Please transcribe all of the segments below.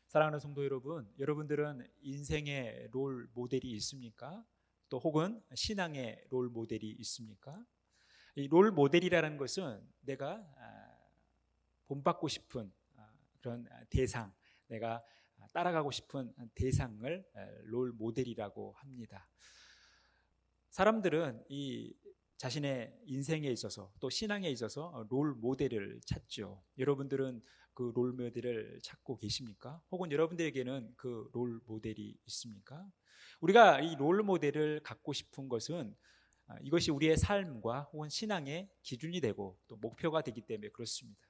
사랑하는 성도 여러분, 여러분들은 인생의 롤 모델이 있습니까? 또 혹은 신앙의 롤 모델이 있습니까? 이 롤 모델이라는 것은 내가 본받고 싶은 그런 대상, 내가 따라가고 싶은 대상을 롤 모델이라고 합니다. 사람들은 이 자신의 인생에 있어서 또 신앙에 있어서 롤 모델을 찾죠. 여러분들은 그 롤 모델을 찾고 계십니까? 혹은 여러분들에게는 그 롤 모델이 있습니까? 우리가 이 롤 모델을 갖고 싶은 것은 이것이 우리의 삶과 혹은 신앙의 기준이 되고 또 목표가 되기 때문에 그렇습니다.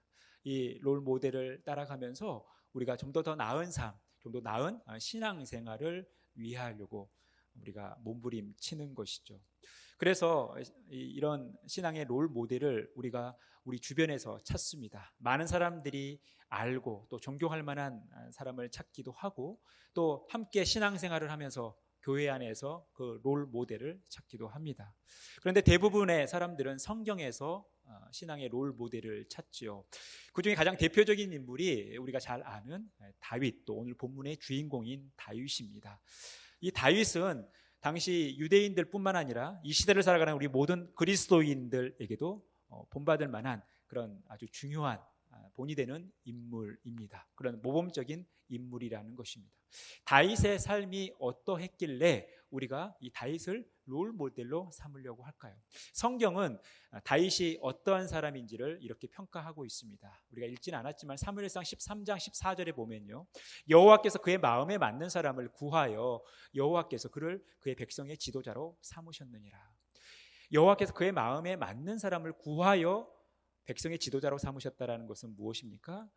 이 롤 모델을 따라가면서 우리가 좀 더 나은 삶, 좀 더 나은 신앙 생활을 위하려고 우리가 몸부림치는 것이죠. 그래서 이런 신앙의 롤 모델을 우리가 우리 주변에서 찾습니다. 많은 사람들이 알고 또 존경할 만한 사람을 찾기도 하고 또 함께 신앙생활을 하면서 교회 안에서 그 롤 모델을 찾기도 합니다. 그런데 대부분의 사람들은 성경에서 신앙의 롤 모델을 찾지요. 그 중에 가장 대표적인 인물이 우리가 잘 아는 다윗, 또 오늘 본문의 주인공인 다윗입니다. 이 다윗은 당시 유대인들 뿐만 아니라 이 시대를 살아가는 우리 모든 그리스도인들에게도 본받을 만한 그런 아주 중요한 본이 되는 인물입니다. 그런 모범적인 인물이라는 것입니다. 다윗의 삶이 어떠했길래 우리가 이 다윗을 롤 모델로 삼으려고 할까요? 성경은 다윗이 어떠한 사람인지를 이렇게 평가하고 있습니다. 우리가 읽지는 않았지만 사무엘상 13장 14절에 보면요, 여호와께서 그의 마음에 맞는 사람을 구하여 여호와께서 그를 그의 백성의 지도자로 삼으셨느니라. 여호와께서 그의 마음에 맞는 사람을 구하여 백성의 지도자로 삼으셨다라는 것은 무엇입니까?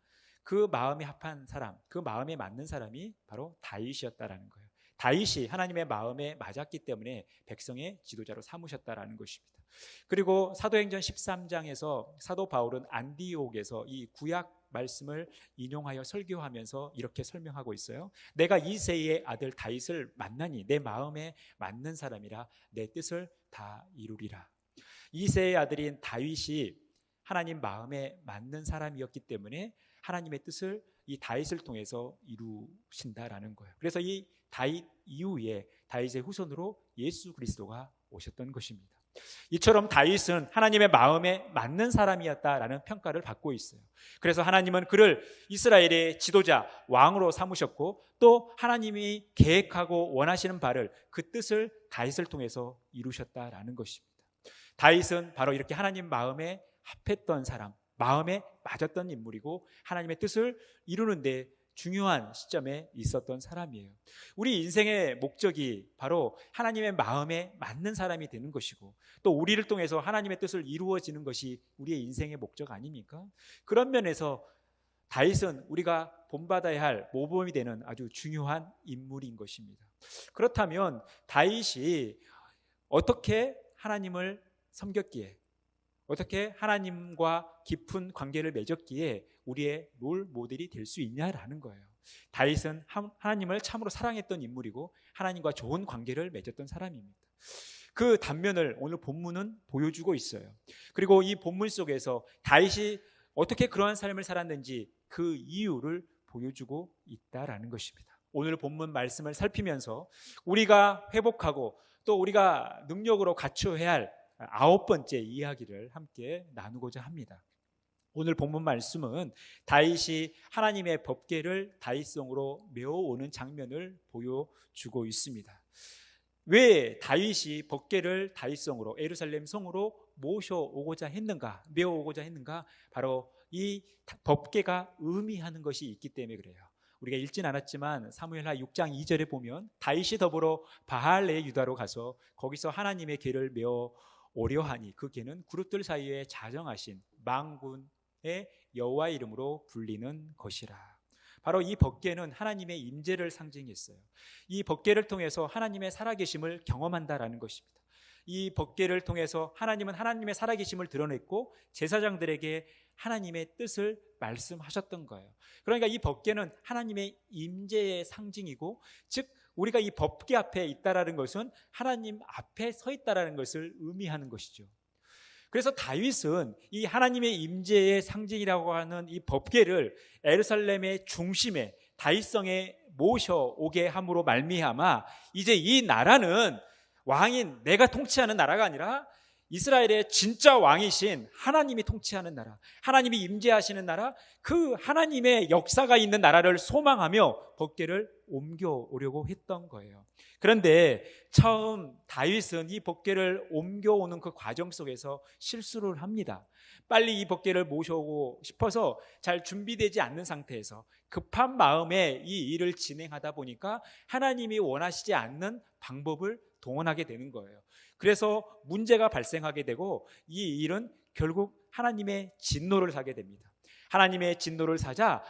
그 마음에 합한 사람, 그 마음에 맞는 사람이 바로 다윗이었다라는 거예요. 다윗이 하나님의 마음에 맞았기 때문에 백성의 지도자로 삼으셨다라는 것입니다. 그리고 사도행전 13장에서 사도 바울은 안디옥에서 이 구약 말씀을 인용하여 설교하면서 이렇게 설명하고 있어요. 내가 이새의 아들 다윗을 만나니 내 마음에 맞는 사람이라 내 뜻을 다 이루리라. 이새의 아들인 다윗이 하나님 마음에 맞는 사람이었기 때문에 하나님의 뜻을 이 다윗을 통해서 이루신다라는 거예요. 그래서 이 다윗 이후에 다윗의 후손으로 예수 그리스도가 오셨던 것입니다. 이처럼 다윗은 하나님의 마음에 맞는 사람이었다라는 평가를 받고 있어요. 그래서 하나님은 그를 이스라엘의 지도자, 왕으로 삼으셨고 또 하나님이 계획하고 원하시는 바를 그 뜻을 다윗을 통해서 이루셨다라는 것입니다. 다윗은 바로 이렇게 하나님 마음에 합했던 사람, 마음에 맞았던 인물이고 하나님의 뜻을 이루는 데 중요한 시점에 있었던 사람이에요. 우리 인생의 목적이 바로 하나님의 마음에 맞는 사람이 되는 것이고 또 우리를 통해서 하나님의 뜻을 이루어지는 것이 우리의 인생의 목적 아닙니까? 그런 면에서 다윗은 우리가 본받아야 할 모범이 되는 아주 중요한 인물인 것입니다. 그렇다면 다윗이 어떻게 하나님을 섬겼기에, 어떻게 하나님과 깊은 관계를 맺었기에 우리의 롤 모델이 될 수 있냐라는 거예요. 다윗은 하나님을 참으로 사랑했던 인물이고 하나님과 좋은 관계를 맺었던 사람입니다. 그 단면을 오늘 본문은 보여주고 있어요. 그리고 이 본문 속에서 다윗이 어떻게 그러한 삶을 살았는지 그 이유를 보여주고 있다라는 것입니다. 오늘 본문 말씀을 살피면서 우리가 회복하고 또 우리가 능력으로 갖춰야 할 9번째 이야기를 함께 나누고자 합니다. 오늘 본문 말씀은 다윗이 하나님의 법궤를 다윗성으로 메어오는 장면을 보여주고 있습니다. 왜 다윗이 법궤를 다윗성으로, 예루살렘 성으로 모셔오고자 했는가, 메어오고자 했는가? 바로 이 법궤가 의미하는 것이 있기 때문에 그래요. 우리가 읽진 않았지만 사무엘하 6장 2절에 보면 다윗이 더불어 바알레 유다로 가서 거기서 하나님의 궤를 메어 오려하니 그 궤는 그룹들 사이에 자정하신 만군의 여호와 이름으로 불리는 것이라. 바로 이 법궤는 하나님의 임재를 상징했어요. 이 법궤를 통해서 하나님의 살아계심을 경험한다라는 것입니다. 이 법궤를 통해서 하나님은 하나님의 살아계심을 드러냈고 제사장들에게 하나님의 뜻을 말씀하셨던 거예요. 그러니까 이 법궤는 하나님의 임재의 상징이고, 즉 우리가 이 법궤 앞에 있다라는 것은 하나님 앞에 서 있다라는 것을 의미하는 것이죠. 그래서 다윗은 이 하나님의 임재의 상징이라고 하는 이 법궤를 예루살렘의 중심에 다윗성에 모셔오게 함으로 말미암아 이제 이 나라는 왕인 내가 통치하는 나라가 아니라 이스라엘의 진짜 왕이신 하나님이 통치하는 나라, 하나님이 임재하시는 나라, 그 하나님의 역사가 있는 나라를 소망하며 법궤를 옮겨오려고 했던 거예요. 그런데 처음 다윗은 이 법궤를 옮겨오는 그 과정 속에서 실수를 합니다. 빨리 이 법궤를 모셔오고 싶어서 잘 준비되지 않는 상태에서 급한 마음에 이 일을 진행하다 보니까 하나님이 원하시지 않는 방법을 동원하게 되는 거예요. 그래서 문제가 발생하게 되고 이 일은 결국 하나님의 진노를 사게 됩니다. 하나님의 진노를 사자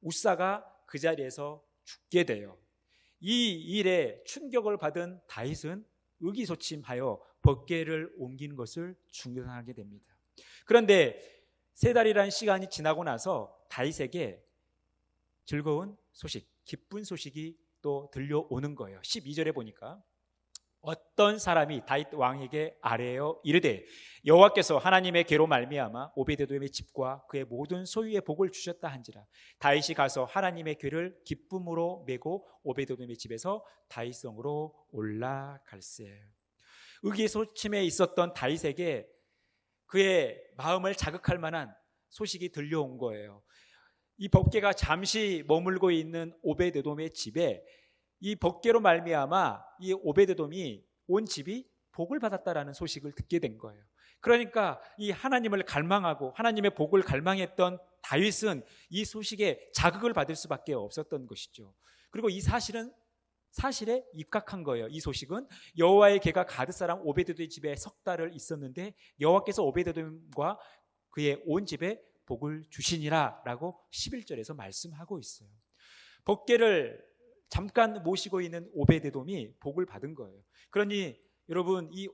우사가 그 자리에서 죽게 돼요. 이 일에 충격을 받은 다윗은 의기소침하여 법궤를 옮기는 것을 중단하게 됩니다. 그런데 3달이라는 시간이 지나고 나서 다윗에게 즐거운 소식, 기쁜 소식이 또 들려오는 거예요. 12절에 보니까 어떤 사람이 다윗 왕에게 아뢰어 이르되 여호와께서 하나님의 궤로 말미암아 오베드돔의 집과 그의 모든 소유의 복을 주셨다 한지라. 다윗이 가서 하나님의 궤를 기쁨으로 메고 오베드돔의 집에서 다윗성으로 올라갈세. 의기소침해 있었던 다윗에게 그의 마음을 자극할 만한 소식이 들려온 거예요. 이 법궤가 잠시 머물고 있는 오베드돔의 집에 이 법궤로 말미암아 이 오베드돔이 온 집이 복을 받았다라는 소식을 듣게 된 거예요. 그러니까 이 하나님을 갈망하고 하나님의 복을 갈망했던 다윗은 이 소식에 자극을 받을 수밖에 없었던 것이죠. 그리고 이 사실에 입각한 거예요. 이 소식은 여호와의 궤가 가드사람 오베드돔의 집에 석 달을 있었는데 여호와께서 오베드돔과 그의 온 집에 복을 주시니라 라고 11절에서 말씀하고 있어요. 법궤를 잠깐 모시고 있는 오베드돔이 복을 받은 거예요. 그러니 여러분 이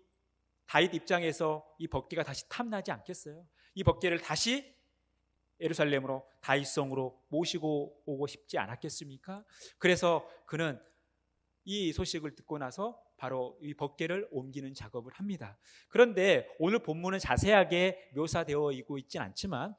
다윗 입장에서 이 법궤가 다시 탐나지 않겠어요? 이 법궤를 다시 예루살렘으로 다윗성으로 모시고 오고 싶지 않았겠습니까? 그래서 그는 이 소식을 듣고 나서 바로 이 법궤를 옮기는 작업을 합니다. 그런데 오늘 본문은 자세하게 묘사되어 있진 않지만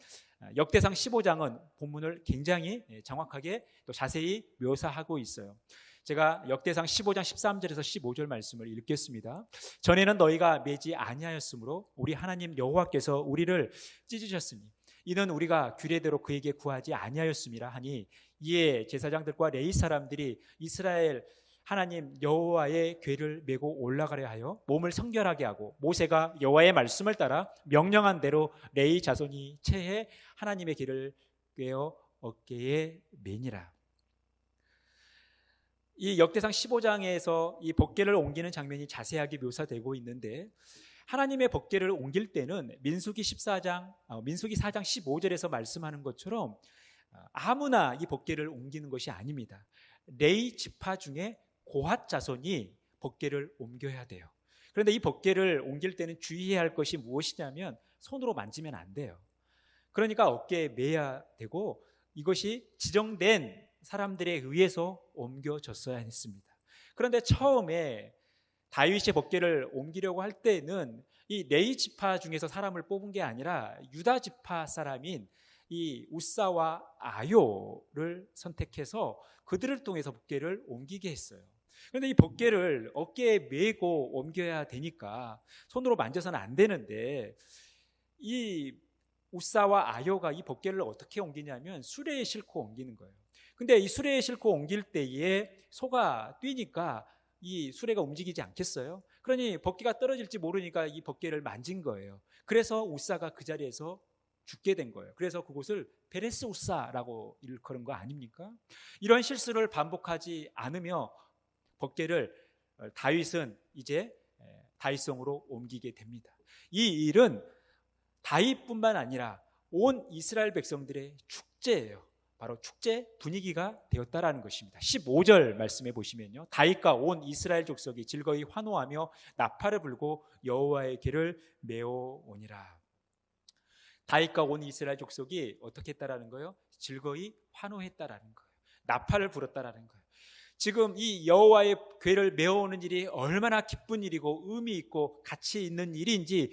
역대상 15장은 본문을 굉장히 정확하게 또 자세히 묘사하고 있어요. 제가 역대상 15장 13절에서 15절 말씀을 읽겠습니다. 전에는 너희가 매지 아니하였으므로 우리 하나님 여호와께서 우리를 찢으셨으니 이는 우리가 규례대로 그에게 구하지 아니하였음이라 하니 이에 제사장들과 레위 사람들이 이스라엘 하나님 여호와의 궤를 메고 올라가려 하여 몸을 성결하게 하고 모세가 여호와의 말씀을 따라 명령한 대로 레위 자손이 체해 하나님의 궤를 꿰어 어깨에 매니라. 이 역대상 15장에서 이 법궤를 옮기는 장면이 자세하게 묘사되고 있는데 하나님의 법궤를 옮길 때는 민수기 4장 15절에서 말씀하는 것처럼 아무나 이 법궤를 옮기는 것이 아닙니다. 레위 지파 중에 고핫 자손이 법궤를 옮겨야 돼요. 그런데 이 법궤를 옮길 때는 주의해야 할 것이 무엇이냐면 손으로 만지면 안 돼요. 그러니까 어깨에 매야 되고 이것이 지정된 사람들에 의해서 옮겨졌어야 했습니다. 그런데 처음에 다윗이 법궤를 옮기려고 할 때는 이 레위 지파 중에서 사람을 뽑은 게 아니라 유다 지파 사람인 이 우사와 아요를 선택해서 그들을 통해서 법궤를 옮기게 했어요. 그런데 이 법궤를 어깨에 메고 옮겨야 되니까 손으로 만져서는 안 되는데 이 우사와 아요가 이 법궤를 어떻게 옮기냐면 수레에 싣고 옮기는 거예요. 근데 이 수레에 싣고 옮길 때에 소가 뛰니까 이 수레가 움직이지 않겠어요? 그러니 법궤가 떨어질지 모르니까 이 법궤를 만진 거예요. 그래서 우사가 그 자리에서 죽게 된 거예요. 그래서 그곳을 베레스 우사라고 일컬은 거 아닙니까? 이런 실수를 반복하지 않으며 법궤를 다윗은 이제 다윗성으로 옮기게 됩니다. 이 일은 다윗뿐만 아니라 온 이스라엘 백성들의 축제예요. 바로 축제 분위기가 되었다라는 것입니다. 15절 말씀해 보시면요, 다윗과 온 이스라엘 족속이 즐거이 환호하며 나팔을 불고 여호와의 궤를 메어 오니라. 다윗과 온 이스라엘 족속이 어떻게 했다라는 거예요? 즐거이 환호했다라는 거예요. 나팔을 불었다라는 거예요. 지금 이 여호와의 궤를 메어오는 일이 얼마나 기쁜 일이고 의미 있고 가치 있는 일인지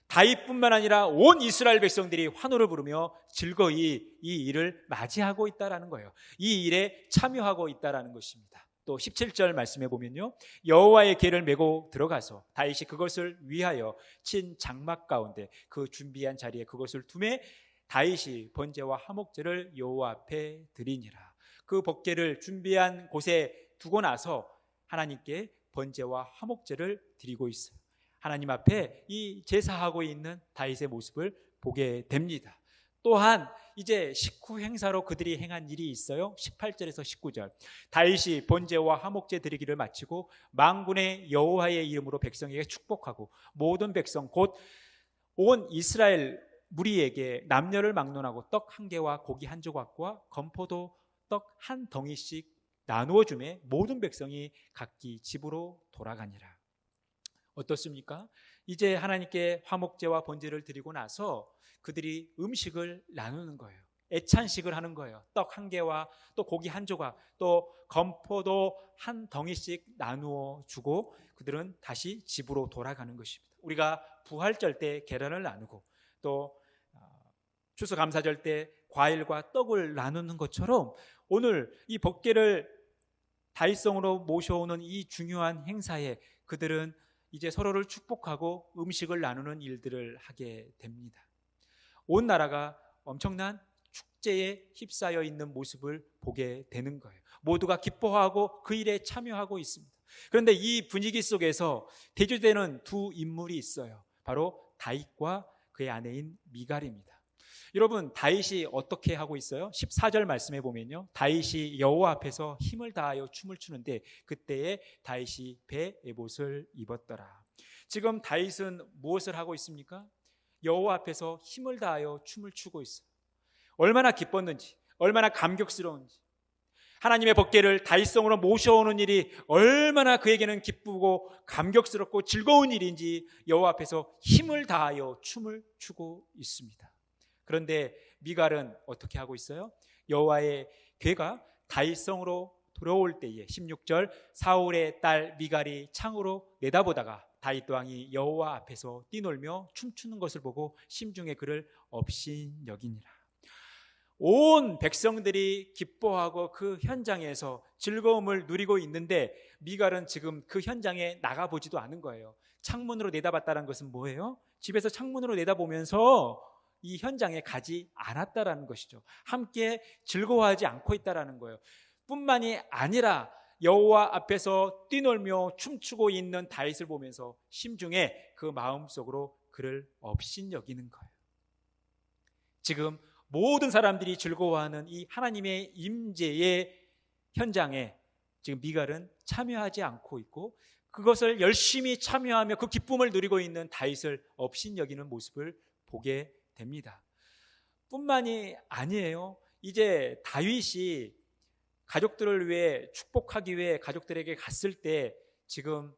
다윗뿐만 아니라 온 이스라엘 백성들이 환호를 부르며 즐거이 이 일을 맞이하고 있다라는 거예요. 이 일에 참여하고 있다라는 것입니다. 또 17절 말씀해 보면요, 여호와의 궤를 메고 들어가서 다윗이 그것을 위하여 친 장막 가운데 그 준비한 자리에 그것을 두매 다윗이 번제와 화목제를 여호와 앞에 드리니라. 그 법궤를 준비한 곳에 두고 나서 하나님께 번제와 화목제를 드리고 있어요. 하나님 앞에 이 제사하고 있는 다윗의 모습을 보게 됩니다. 또한 이제 식후 행사로 그들이 행한 일이 있어요. 18절에서 19절. 다윗이 번제와 화목제 드리기를 마치고 만군의 여호와의 이름으로 백성에게 축복하고 모든 백성 곧 온 이스라엘 무리에게 남녀를 막론하고 떡 한 개와 고기 한 조각과 건포도 떡 한 덩이씩 나누어 주매 모든 백성이 각기 집으로 돌아가니라. 어떻습니까? 이제 하나님께 화목제와 번제를 드리고 나서 그들이 음식을 나누는 거예요. 애찬식을 하는 거예요. 떡 한 개와 또 고기 한 조각, 또 건포도 한 덩이씩 나누어 주고 그들은 다시 집으로 돌아가는 것입니다. 우리가 부활절 때 계란을 나누고 또 추수감사절 때 과일과 떡을 나누는 것처럼 오늘 이 법궤를 다윗성으로 모셔오는 이 중요한 행사에 그들은 이제 서로를 축복하고 음식을 나누는 일들을 하게 됩니다. 온 나라가 엄청난 축제에 휩싸여 있는 모습을 보게 되는 거예요. 모두가 기뻐하고 그 일에 참여하고 있습니다. 그런데 이 분위기 속에서 대조되는 두 인물이 있어요. 바로 다윗과 그의 아내인 미갈입니다. 여러분, 다윗이 어떻게 하고 있어요? 14절 말씀해 보면요, 다윗이 여호와 앞에서 힘을 다하여 춤을 추는데 그때에 다윗이 배 에봇을 입었더라. 지금 다윗은 무엇을 하고 있습니까? 여호와 앞에서 힘을 다하여 춤을 추고 있어요. 얼마나 기뻤는지, 얼마나 감격스러운지, 하나님의 법궤를 다윗성으로 모셔오는 일이 얼마나 그에게는 기쁘고 감격스럽고 즐거운 일인지 여호와 앞에서 힘을 다하여 춤을 추고 있습니다. 그런데 미갈은 어떻게 하고 있어요? 여호와의 궤가 다윗성으로 돌아올 때에 16절, 사울의 딸 미갈이 창으로 내다보다가 다윗 왕이 여호와 앞에서 뛰놀며 춤추는 것을 보고 심중에 그를 업신여기니라. 온 백성들이 기뻐하고 그 현장에서 즐거움을 누리고 있는데 미갈은 지금 그 현장에 나가보지도 않은 거예요. 창문으로 내다봤다는 것은 뭐예요? 집에서 창문으로 내다보면서 이 현장에 가지 않았다라는 것이죠. 함께 즐거워하지 않고 있다라는 거예요. 뿐만이 아니라 여호와 앞에서 뛰놀며 춤추고 있는 다윗을 보면서 심중에 그 마음속으로 그를 업신여기는 거예요. 지금 모든 사람들이 즐거워하는 이 하나님의 임재의 현장에 지금 미갈은 참여하지 않고 있고 그것을 열심히 참여하며 그 기쁨을 누리고 있는 다윗을 업신여기는 모습을 보게 됩니다. 뿐만이 아니에요. 이제 다윗이 가족들을 위해 축복하기 위해 가족들에게 갔을 때 지금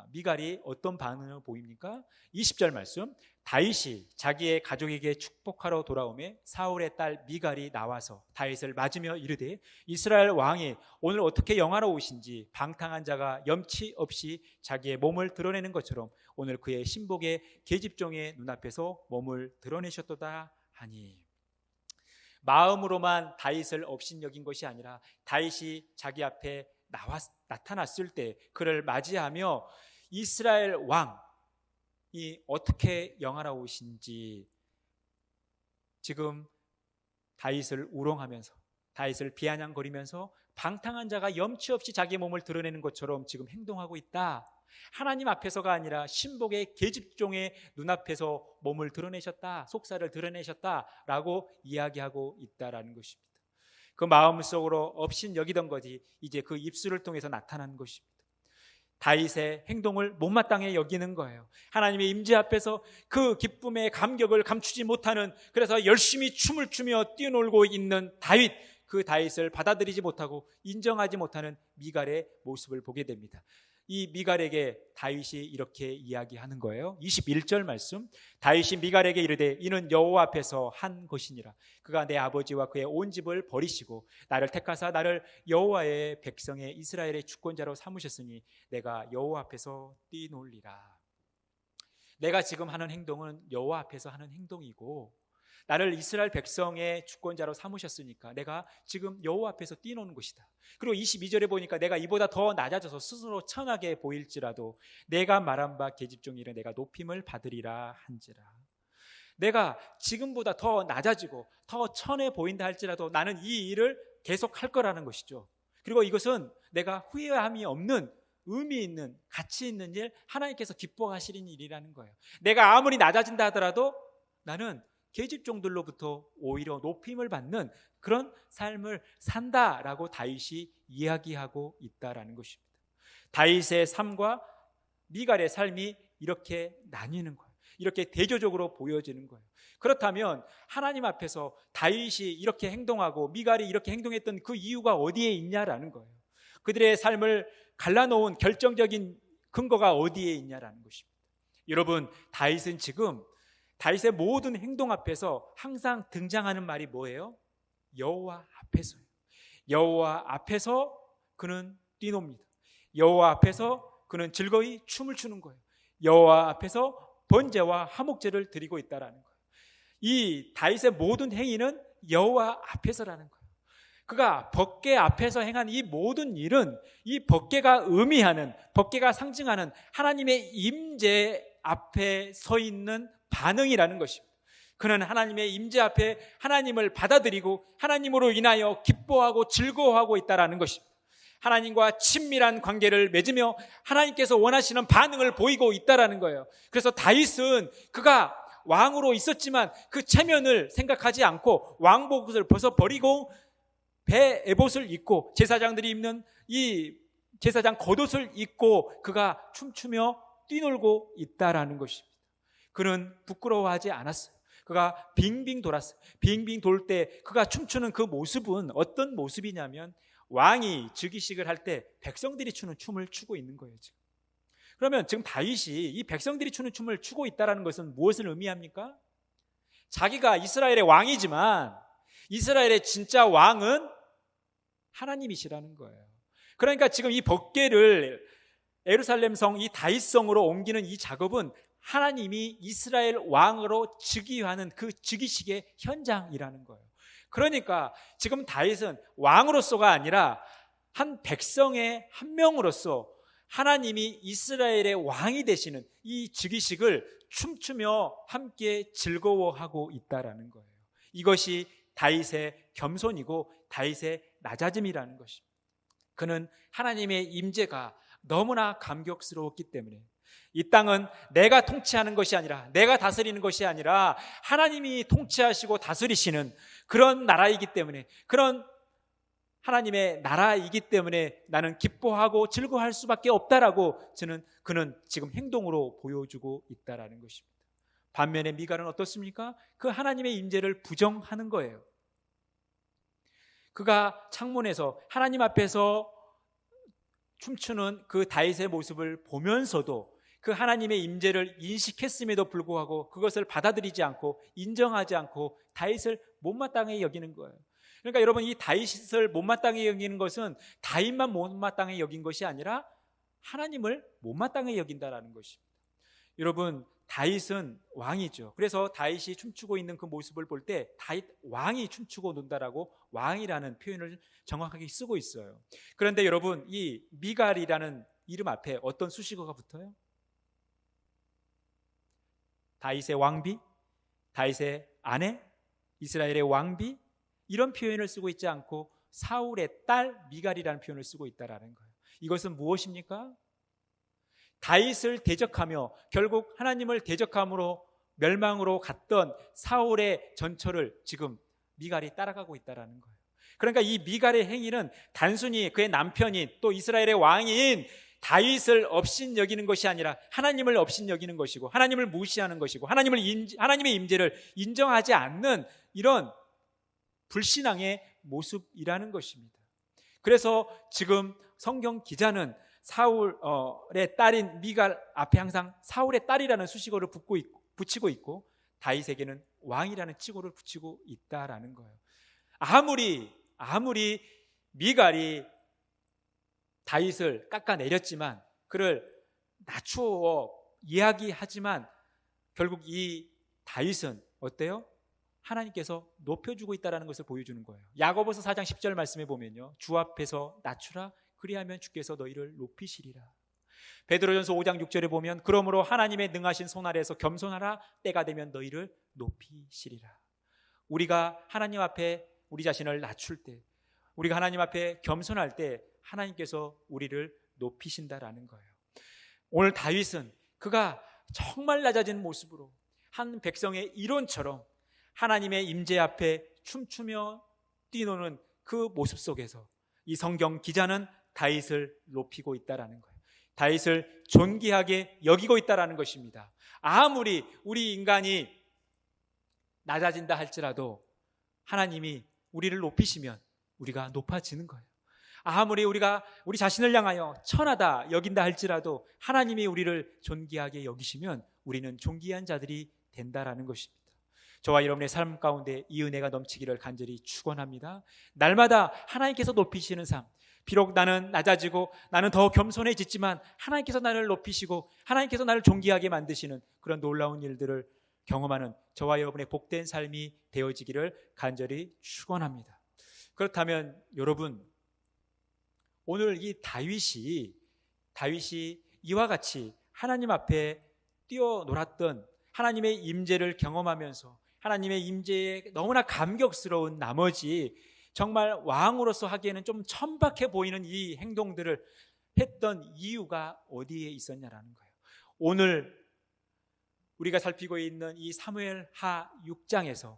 미갈이 어떤 반응을 보입니까? 20절 말씀, 다윗이 자기의 가족에게 축복하러 돌아오매 사울의 딸 미갈이 나와서 다윗을 맞으며 이르되 이스라엘 왕이 오늘 어떻게 영화로우신지 방탕한 자가 염치 없이 자기의 몸을 드러내는 것처럼 오늘 그의 신복의 계집종의 눈앞에서 몸을 드러내셨도다 하니. 마음으로만 다윗을 업신여긴 것이 아니라 다윗이 자기 앞에 나타났을 때 그를 맞이하며 이스라엘 왕이 어떻게 영화로우신지 지금 다윗을 우롱하면서 다윗을 비아냥거리면서 방탕한 자가 염치 없이 자기 몸을 드러내는 것처럼 지금 행동하고 있다. 하나님 앞에서가 아니라 신복의 계집종의 눈앞에서 몸을 드러내셨다, 속살을 드러내셨다라고 이야기하고 있다라는 것입니다. 그 마음속으로 업신여기던 것이 이제 그 입술을 통해서 나타난 것입니다. 다윗의 행동을 못마땅해 여기는 거예요. 하나님의 임재 앞에서 그 기쁨의 감격을 감추지 못하는, 그래서 열심히 춤을 추며 뛰놀고 있는 다윗, 그 다윗을 받아들이지 못하고 인정하지 못하는 미갈의 모습을 보게 됩니다. 이 미갈에게 다윗이 이렇게 이야기하는 거예요. 21절 말씀, 다윗이 미갈에게 이르되 이는 여호와 앞에서 한 것이니라. 그가 내 아버지와 그의 온 집을 버리시고 나를 택하사 나를 여호와의 백성의 이스라엘의 주권자로 삼으셨으니 내가 여호와 앞에서 뛰놀리라. 내가 지금 하는 행동은 여호와 앞에서 하는 행동이고 나를 이스라엘 백성의 주권자로 삼으셨으니까 내가 지금 여호와 앞에서 뛰노는 것이다. 그리고 22절에 보니까 내가 이보다 더 낮아져서 스스로 천하게 보일지라도 내가 말한 바 계집종이라 내가 높임을 받으리라 한지라. 내가 지금보다 더 낮아지고 더 천해 보인다 할지라도 나는 이 일을 계속할 거라는 것이죠. 그리고 이것은 내가 후회함이 없는 의미 있는 가치 있는 일, 하나님께서 기뻐하시는 일이라는 거예요. 내가 아무리 낮아진다 하더라도 나는 계집종들로부터 오히려 높임을 받는 그런 삶을 산다라고 다윗이 이야기하고 있다라는 것입니다. 다윗의 삶과 미갈의 삶이 이렇게 나뉘는 거예요. 이렇게 대조적으로 보여지는 거예요. 그렇다면 하나님 앞에서 다윗이 이렇게 행동하고 미갈이 이렇게 행동했던 그 이유가 어디에 있냐라는 거예요. 그들의 삶을 갈라놓은 결정적인 근거가 어디에 있냐라는 것입니다. 여러분, 다윗은 지금 다윗의 모든 행동 앞에서 항상 등장하는 말이 뭐예요? 여호와 앞에서요. 여호와 앞에서 그는 뛰놉니다. 여호와 앞에서 그는 즐거이 춤을 추는 거예요. 여호와 앞에서 번제와 화목제를 드리고 있다라는 거예요. 이 다윗의 모든 행위는 여호와 앞에서라는 거예요. 그가 법궤 앞에서 행한 이 모든 일은 이 법궤가 의미하는, 법궤가 상징하는 하나님의 임재 앞에 서 있는 반응이라는 것입니다. 그는 하나님의 임재 앞에 하나님을 받아들이고 하나님으로 인하여 기뻐하고 즐거워하고 있다라는 것입니다. 하나님과 친밀한 관계를 맺으며 하나님께서 원하시는 반응을 보이고 있다라는 거예요. 그래서 다윗은 그가 왕으로 있었지만 그 체면을 생각하지 않고 왕복을 벗어버리고 배 에봇을 입고 제사장들이 입는 이 제사장 겉옷을 입고 그가 춤추며 뛰놀고 있다라는 것입니다. 그는 부끄러워하지 않았어요. 그가 빙빙 돌았어요. 빙빙 돌 때 그가 춤추는 그 모습은 어떤 모습이냐면 왕이 즉위식을 할 때 백성들이 추는 춤을 추고 있는 거예요. 지금. 그러면 지금 다윗이 이 백성들이 추는 춤을 추고 있다는 것은 무엇을 의미합니까? 자기가 이스라엘의 왕이지만 이스라엘의 진짜 왕은 하나님이시라는 거예요. 그러니까 지금 이 법궤를 예루살렘 성, 이 다윗성으로 옮기는 이 작업은 하나님이 이스라엘 왕으로 즉위하는 그 즉위식의 현장이라는 거예요. 그러니까 지금 다윗은 왕으로서가 아니라 한 백성의 한 명으로서 하나님이 이스라엘의 왕이 되시는 이 즉위식을 춤추며 함께 즐거워하고 있다라는 거예요. 이것이 다윗의 겸손이고 다윗의 낮아짐이라는 것입니다. 그는 하나님의 임재가 너무나 감격스러웠기 때문에 이 땅은 내가 통치하는 것이 아니라 내가 다스리는 것이 아니라 하나님이 통치하시고 다스리시는 그런 나라이기 때문에 그런 하나님의 나라이기 때문에 나는 기뻐하고 즐거워할 수밖에 없다라고 그는 지금 행동으로 보여주고 있다라는 것입니다. 반면에 미갈은 어떻습니까? 그 하나님의 임재를 부정하는 거예요. 그가 창문에서 하나님 앞에서 춤추는 그 다윗의 모습을 보면서도 그 하나님의 임재를 인식했음에도 불구하고 그것을 받아들이지 않고 인정하지 않고 다윗을 못마땅히 여기는 거예요. 그러니까 여러분, 이 다윗을 못마땅히 여기는 것은 다윗만 못마땅히 여긴 것이 아니라 하나님을 못마땅히 여긴다라는 것입니다. 여러분, 다윗은 왕이죠. 그래서 다윗이 춤추고 있는 그 모습을 볼 때 다윗 왕이 춤추고 논다라고 왕이라는 표현을 정확하게 쓰고 있어요. 그런데 여러분, 이 미갈이라는 이름 앞에 어떤 수식어가 붙어요? 다윗의 왕비, 다윗의 아내, 이스라엘의 왕비, 이런 표현을 쓰고 있지 않고 사울의 딸 미갈이라는 표현을 쓰고 있다라는 거예요. 이것은 무엇입니까? 다윗을 대적하며 결국 하나님을 대적함으로 멸망으로 갔던 사울의 전철을 지금 미갈이 따라가고 있다라는 거예요. 그러니까 이 미갈의 행위는 단순히 그의 남편인 또 이스라엘의 왕인 다윗을 업신 여기는 것이 아니라 하나님을 업신 여기는 것이고 하나님을 무시하는 것이고 하나님의 임재를 인정하지 않는 이런 불신앙의 모습이라는 것입니다. 그래서 지금 성경 기자는 사울의 딸인 미갈 앞에 항상 사울의 딸이라는 수식어를 붙이고 있고 다윗에게는 왕이라는 칭호를 붙이고 있다라는 거예요. 아무리 미갈이 다윗을 깎아내렸지만 그를 낮추어 이야기하지만 결국 이 다윗은 어때요? 하나님께서 높여주고 있다는 것을 보여주는 거예요. 야고보서 4장 10절 말씀에 보면요, 주 앞에서 낮추라, 그리하면 주께서 너희를 높이시리라. 베드로전서 5장 6절에 보면 그러므로 하나님의 능하신 손 아래에서 겸손하라, 때가 되면 너희를 높이시리라. 우리가 하나님 앞에 우리 자신을 낮출 때, 우리가 하나님 앞에 겸손할 때 하나님께서 우리를 높이신다라는 거예요. 오늘 다윗은 그가 정말 낮아진 모습으로 한 백성의 일원처럼 하나님의 임재 앞에 춤추며 뛰노는 그 모습 속에서 이 성경 기자는 다윗을 높이고 있다라는 거예요. 다윗을 존귀하게 여기고 있다라는 것입니다. 아무리 우리 인간이 낮아진다 할지라도 하나님이 우리를 높이시면 우리가 높아지는 거예요. 아무리 우리가 우리 자신을 향하여 천하다 여긴다 할지라도 하나님이 우리를 존귀하게 여기시면 우리는 존귀한 자들이 된다라는 것입니다. 저와 여러분의 삶 가운데 이 은혜가 넘치기를 간절히 축원합니다. 날마다 하나님께서 높이시는 삶, 비록 나는 낮아지고 나는 더 겸손해지지만 하나님께서 나를 높이시고 하나님께서 나를 존귀하게 만드시는 그런 놀라운 일들을 경험하는 저와 여러분의 복된 삶이 되어지기를 간절히 축원합니다. 그렇다면 여러분, 오늘 이 다윗이 이와 같이 하나님 앞에 뛰어놀았던 하나님의 임재를 경험하면서 하나님의 임재에 너무나 감격스러운 나머지 정말 왕으로서 하기에는 좀 천박해 보이는 이 행동들을 했던 이유가 어디에 있었냐라는 거예요. 오늘 우리가 살피고 있는 이 사무엘하 6장에서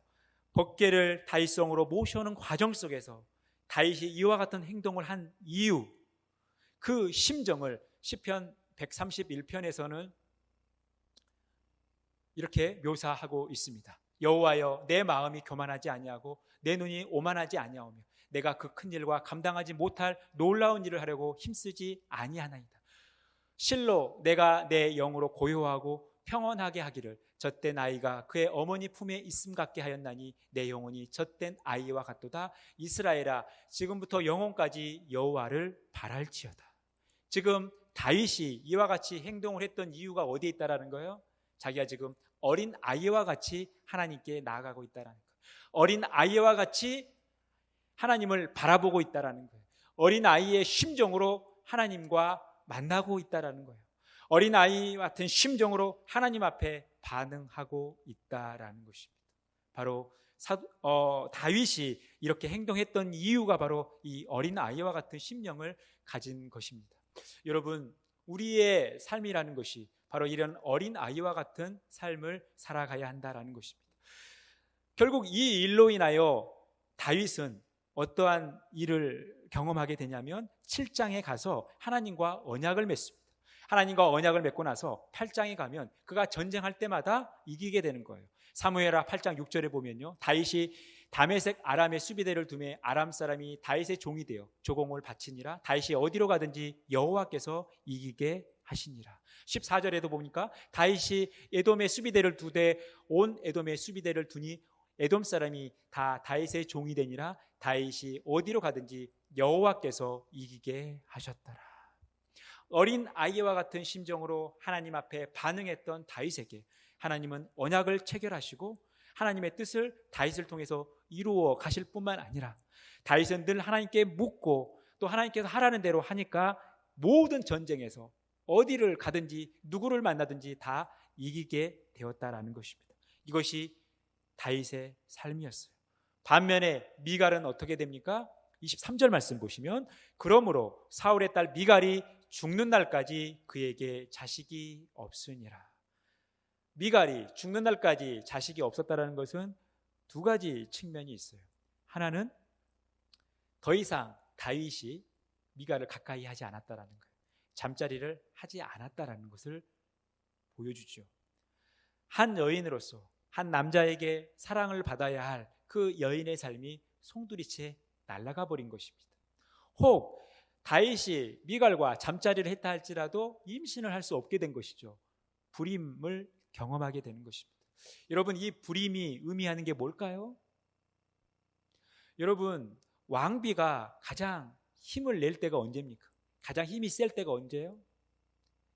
법궤를 다윗성으로 모셔오는 과정 속에서 다윗이 이와 같은 행동을 한 이유, 그 심정을 시편 131편에서는 이렇게 묘사하고 있습니다. 여호와여, 내 마음이 교만하지 아니하고 내 눈이 오만하지 아니하오며 내가 그 큰 일과 감당하지 못할 놀라운 일을 하려고 힘쓰지 아니하나이다. 실로 내가 내 영으로 고요하고 평온하게 하기를 젖된 아이가 그의 어머니 품에 있음 같게 하였나니 내 영혼이 젖된 아이와 같도다. 이스라엘아, 지금부터 영혼까지 여호와를 바랄지어다. 지금 다윗이 이와 같이 행동을 했던 이유가 어디에 있다라는 거예요? 자기가 지금 어린 아이와 같이 하나님께 나아가고 있다라는 거예요. 어린 아이와 같이 하나님을 바라보고 있다라는 거예요. 어린 아이의 심정으로 하나님과 만나고 있다라는 거예요. 어린 아이 같은 심정으로 하나님 앞에 반응하고 있다라는 것입니다. 바로 다윗이 이렇게 행동했던 이유가 바로 이 어린 아이와 같은 심령을 가진 것입니다. 여러분, 우리의 삶이라는 것이 바로 이런 어린 아이와 같은 삶을 살아가야 한다라는 것입니다. 결국 이 일로 인하여 다윗은 어떠한 일을 경험하게 되냐면 7장에 가서 하나님과 언약을 맺습니다. 하나님과 언약을 맺고 나서 8장에 가면 그가 전쟁할 때마다 이기게 되는 거예요. 사무엘하 8장 6절에 보면요, 다윗이 다메섹 아람의 수비대를 두매 아람 사람이 다윗의 종이 되어 조공을 바치니라. 다윗이 어디로 가든지 여호와께서 이기게 하시니라. 14절에도 보니까 다윗이 에돔의 수비대를 두되 온 에돔의 수비대를 두니 에돔 사람이 다 다윗의 종이 되니라. 다윗이 어디로 가든지 여호와께서 이기게 하셨더라. 어린 아이와 같은 심정으로 하나님 앞에 반응했던 다윗에게 하나님은 언약을 체결하시고 하나님의 뜻을 다윗을 통해서 이루어 가실 뿐만 아니라 다윗은 늘 하나님께 묻고 또 하나님께서 하라는 대로 하니까 모든 전쟁에서 어디를 가든지 누구를 만나든지 다 이기게 되었다라는 것입니다. 이것이 다윗의 삶이었어요. 반면에 미갈은 어떻게 됩니까? 23절 말씀 보시면 그러므로 사울의 딸 미갈이 죽는 날까지 그에게 자식이 없으니라. 미갈이 죽는 날까지 자식이 없었다는 것은 두 가지 측면이 있어요. 하나는 더 이상 다윗이 미갈을 가까이 하지 않았다는 거예요. 잠자리를 하지 않았다는 것을 보여주죠. 한 여인으로서 한 남자에게 사랑을 받아야 할 그 여인의 삶이 송두리째 날아가 버린 것입니다. 혹 다윗이 미갈과 잠자리를 했다 할지라도 임신을 할 수 없게 된 것이죠. 불임을 경험하게 되는 것입니다. 여러분, 이 불임이 의미하는 게 뭘까요? 여러분, 왕비가 가장 힘을 낼 때가 언제입니까? 가장 힘이 셀 때가 언제예요?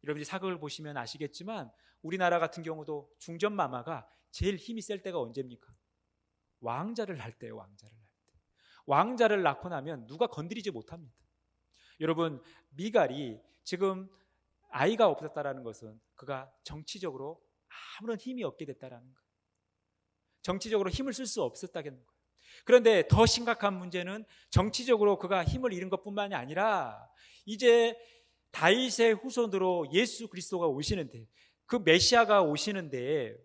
여러분이 사극을 보시면 아시겠지만 우리나라 같은 경우도 중전마마가 제일 힘이 셀 때가 언제입니까? 왕자를 낳을 때예요. 왕자를 낳고 나면 누가 건드리지 못합니다. 여러분, 미갈이 지금 아이가 없었다라는 것은 그가 정치적으로 아무런 힘이 없게 됐다라는 거예요. 정치적으로 힘을 쓸 수 없었다는 거예요. 그런데 더 심각한 문제는 정치적으로 그가 힘을 잃은 것뿐만이 아니라 이제 다윗의 후손으로 예수 그리스도가 오시는데, 그 메시아가 오시는데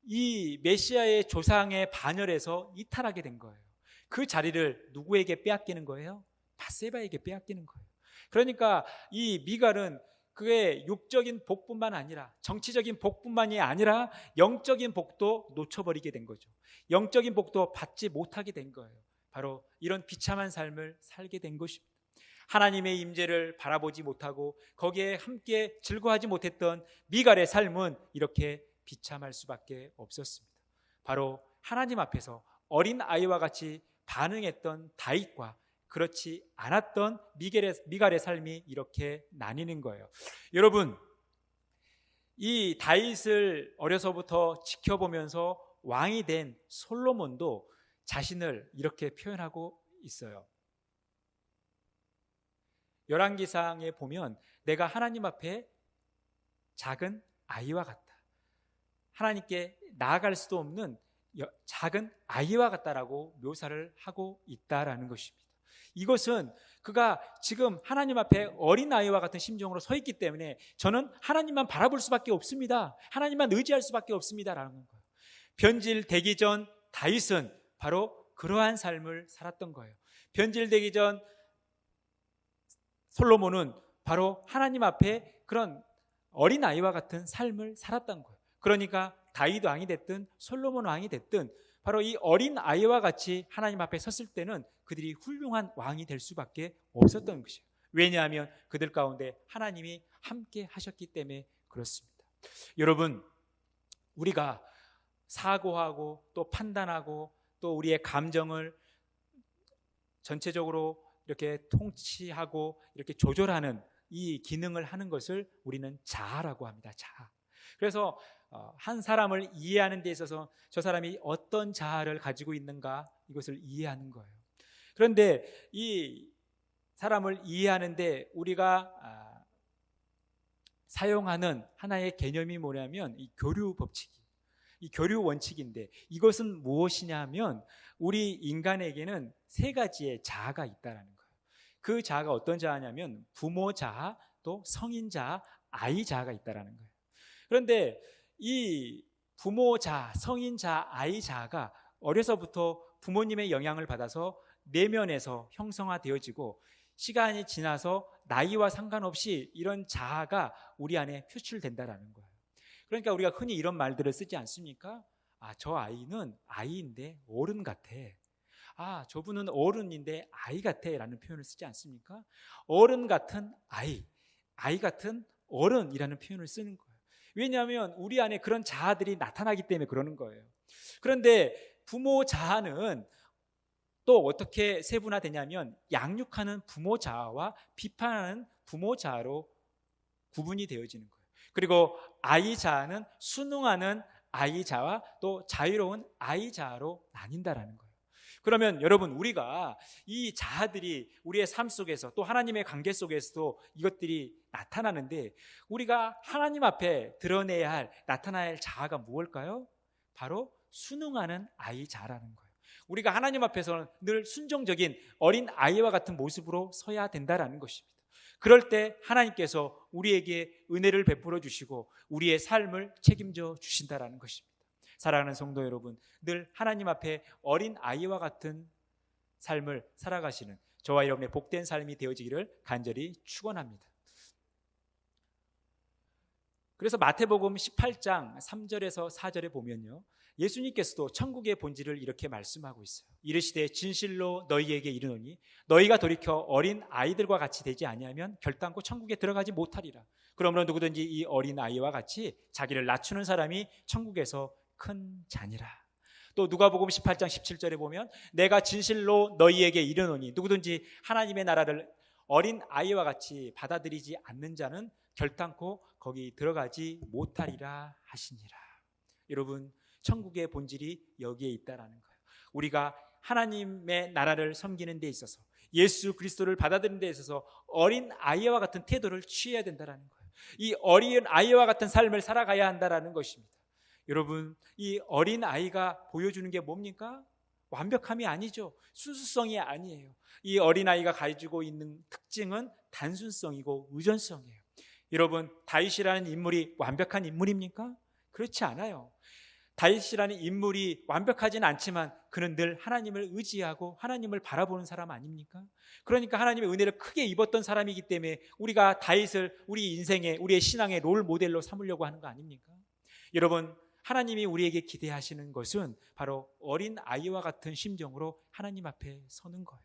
이 메시아의 조상의 반열에서 이탈하게 된 거예요. 그 자리를 누구에게 빼앗기는 거예요? 밧세바에게 빼앗기는 거예요. 그러니까 이 미갈은 그의 육적인 복뿐만 아니라, 정치적인 복뿐만이 아니라 영적인 복도 놓쳐버리게 된 거죠. 영적인 복도 받지 못하게 된 거예요. 바로 이런 비참한 삶을 살게 된 것입니다. 하나님의 임재를 바라보지 못하고 거기에 함께 즐거워하지 못했던 미갈의 삶은 이렇게 비참할 수밖에 없었습니다. 바로 하나님 앞에서 어린 아이와 같이 반응했던 다윗과 그렇지 않았던 미갈의 삶이 이렇게 나뉘는 거예요. 여러분, 이 다윗을 어려서부터 지켜보면서 왕이 된 솔로몬도 자신을 이렇게 표현하고 있어요. 열왕기상에 보면 내가 하나님 앞에 작은 아이와 같다, 하나님께 나아갈 수도 없는 작은 아이와 같다라고 묘사를 하고 있다라는 것입니다. 이것은 그가 지금 하나님 앞에 어린아이와 같은 심정으로 서 있기 때문에 저는 하나님만 바라볼 수밖에 없습니다, 하나님만 의지할 수밖에 없습니다라는 거예요. 변질되기 전 다윗은 바로 그러한 삶을 살았던 거예요. 변질되기 전 솔로몬은 바로 하나님 앞에 그런 어린아이와 같은 삶을 살았던 거예요. 그러니까 다윗 왕이 됐든 솔로몬 왕이 됐든 바로 이 어린아이와 같이 하나님 앞에 섰을 때는 그들이 훌륭한 왕이 될 수밖에 없었던 것이에요. 왜냐하면 그들 가운데 하나님이 함께 하셨기 때문에 그렇습니다. 여러분, 우리가 사고하고 또 판단하고 또 우리의 감정을 전체적으로 이렇게 통치하고 이렇게 조절하는 이 기능을 하는 것을 우리는 자아라고 합니다. 자아. 그래서 한 사람을 이해하는 데 있어서 저 사람이 어떤 자아를 가지고 있는가, 이것을 이해하는 거예요. 그런데 이 사람을 이해하는데 우리가 사용하는 하나의 개념이 뭐냐면 이 교류 법칙이, 이 교류 원칙인데, 이것은 무엇이냐 하면 우리 인간에게는 세 가지의 자아가 있다라는 거예요. 그 자아가 어떤 자아냐면 부모 자아, 또 성인 자아, 아이 자아가 있다라는 거예요. 그런데 이 부모 자아, 성인 자아, 아이 자아가 어려서부터 부모님의 영향을 받아서 내면에서 형성화되어지고 시간이 지나서 나이와 상관없이 이런 자아가 우리 안에 표출된다라는 거예요. 그러니까 우리가 흔히 이런 말들을 쓰지 않습니까? 저 아이는 아이인데 어른 같아. 저분은 어른인데 아이 같아 라는 표현을 쓰지 않습니까? 어른 같은 아이, 아이 같은 어른이라는 표현을 쓰는 거예요. 왜냐하면 우리 안에 그런 자아들이 나타나기 때문에 그러는 거예요. 그런데 부모 자아는 또 어떻게 세분화되냐면 양육하는 부모 자아와 비판하는 부모 자아로 구분이 되어지는 거예요. 그리고 아이 자아는 순응하는 아이 자아와 또 자유로운 아이 자아로 나뉜다라는 거예요. 그러면 여러분, 우리가 이 자아들이 우리의 삶 속에서 또 하나님의 관계 속에서도 이것들이 나타나는데, 우리가 하나님 앞에 드러내야 할, 나타나야 할 자아가 무엇일까요? 바로 순응하는 아이 자아라는 거예요. 우리가 하나님 앞에서는 늘 순종적인 어린 아이와 같은 모습으로 서야 된다라는 것입니다. 그럴 때 하나님께서 우리에게 은혜를 베풀어 주시고 우리의 삶을 책임져 주신다라는 것입니다. 사랑하는 성도 여러분, 늘 하나님 앞에 어린 아이와 같은 삶을 살아가시는 저와 여러분의 복된 삶이 되어지기를 간절히 축원합니다. 그래서 마태복음 18장 3절에서 4절에 보면요, 예수님께서도 천국의 본질을 이렇게 말씀하고 있어요. 이르시되 진실로 너희에게 이르노니 너희가 돌이켜 어린 아이들과 같이 되지 아니하면 결단코 천국에 들어가지 못하리라. 그러므로 누구든지 이 어린 아이와 같이 자기를 낮추는 사람이 천국에서 큰 자니라. 또 누가복음 18장 17절에 보면 내가 진실로 너희에게 이르노니 누구든지 하나님의 나라를 어린 아이와 같이 받아들이지 않는 자는 결단코 거기 들어가지 못하리라 하시니라. 여러분, 천국의 본질이 여기에 있다라는 거예요. 우리가 하나님의 나라를 섬기는 데 있어서, 예수 그리스도를 받아들이는 데 있어서 어린 아이와 같은 태도를 취해야 된다는 거예요. 이 어린 아이와 같은 삶을 살아가야 한다는 것입니다. 여러분, 이 어린 아이가 보여주는 게 뭡니까? 완벽함이 아니죠. 순수성이 아니에요. 이 어린 아이가 가지고 있는 특징은 단순성이고 의존성이에요. 여러분, 다윗이라는 인물이 완벽한 인물입니까? 그렇지 않아요. 다윗이라는 인물이 완벽하진 않지만 그는 늘 하나님을 의지하고 하나님을 바라보는 사람 아닙니까? 그러니까 하나님의 은혜를 크게 입었던 사람이기 때문에 우리가 다윗을 우리 인생의, 우리의 신앙의 롤 모델로 삼으려고 하는 거 아닙니까? 여러분, 하나님이 우리에게 기대하시는 것은 바로 어린 아이와 같은 심정으로 하나님 앞에 서는 거예요.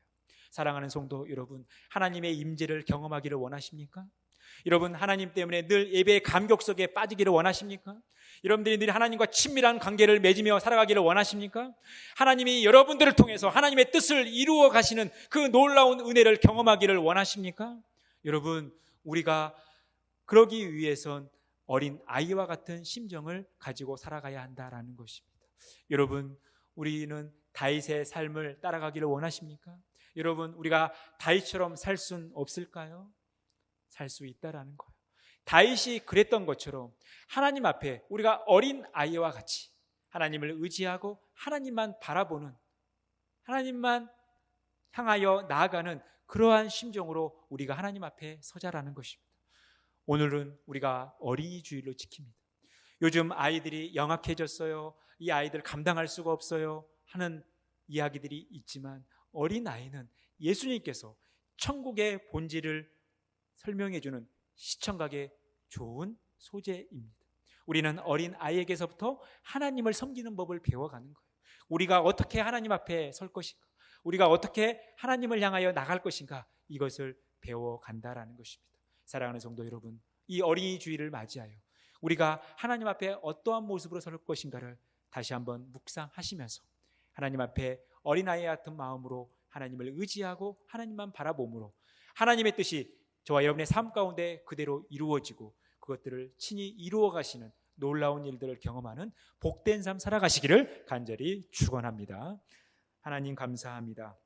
사랑하는 성도 여러분, 하나님의 임재를 경험하기를 원하십니까? 여러분, 하나님 때문에 늘 예배의 감격 속에 빠지기를 원하십니까? 여러분들이 늘 하나님과 친밀한 관계를 맺으며 살아가기를 원하십니까? 하나님이 여러분들을 통해서 하나님의 뜻을 이루어 가시는 그 놀라운 은혜를 경험하기를 원하십니까? 여러분, 우리가 그러기 위해선 어린 아이와 같은 심정을 가지고 살아가야 한다라는 것입니다. 여러분, 우리는 다윗의 삶을 따라가기를 원하십니까? 여러분, 우리가 다윗처럼 살 수는 없을까요? 살 수 있다라는 거예요. 다윗이 그랬던 것처럼 하나님 앞에 우리가 어린 아이와 같이 하나님을 의지하고 하나님만 바라보는, 하나님만 향하여 나아가는 그러한 심정으로 우리가 하나님 앞에 서자라는 것입니다. 오늘은 우리가 어린이 주일로 지킵니다. 요즘 아이들이 영악해졌어요. 이 아이들 감당할 수가 없어요 하는 이야기들이 있지만, 어린 아이는 예수님께서 천국의 본질을 설명해주는 시청각의 좋은 소재입니다. 우리는 어린 아이에게서부터 하나님을 섬기는 법을 배워가는 거예요. 우리가 어떻게 하나님 앞에 설 것인가, 우리가 어떻게 하나님을 향하여 나갈 것인가, 이것을 배워간다라는 것입니다. 사랑하는 성도 여러분, 이 어린이 주일을 맞이하여 우리가 하나님 앞에 어떠한 모습으로 설 것인가를 다시 한번 묵상하시면서 하나님 앞에 어린아이 같은 마음으로 하나님을 의지하고 하나님만 바라봄으로 하나님의 뜻이 저와 여러분의 삶 가운데 그대로 이루어지고 그것들을 친히 이루어 가시는 놀라운 일들을 경험하는 복된 삶 살아가시기를 간절히 축원합니다. 하나님 감사합니다.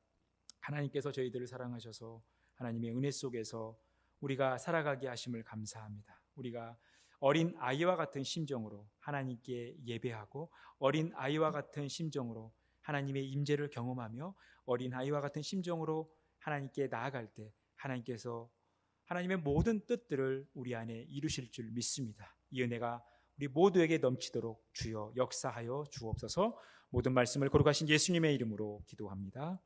하나님께서 저희들을 사랑하셔서 하나님의 은혜 속에서 우리가 살아가게 하심을 감사합니다. 우리가 어린 아이와 같은 심정으로 하나님께 예배하고 어린 아이와 같은 심정으로 하나님의 임재를 경험하며 어린 아이와 같은 심정으로 하나님께 나아갈 때 하나님께서 하나님의 모든 뜻들을 우리 안에 이루실 줄 믿습니다. 이 은혜가 우리 모두에게 넘치도록 주여 역사하여 주옵소서. 모든 말씀을 거룩하신 예수님의 이름으로 기도합니다.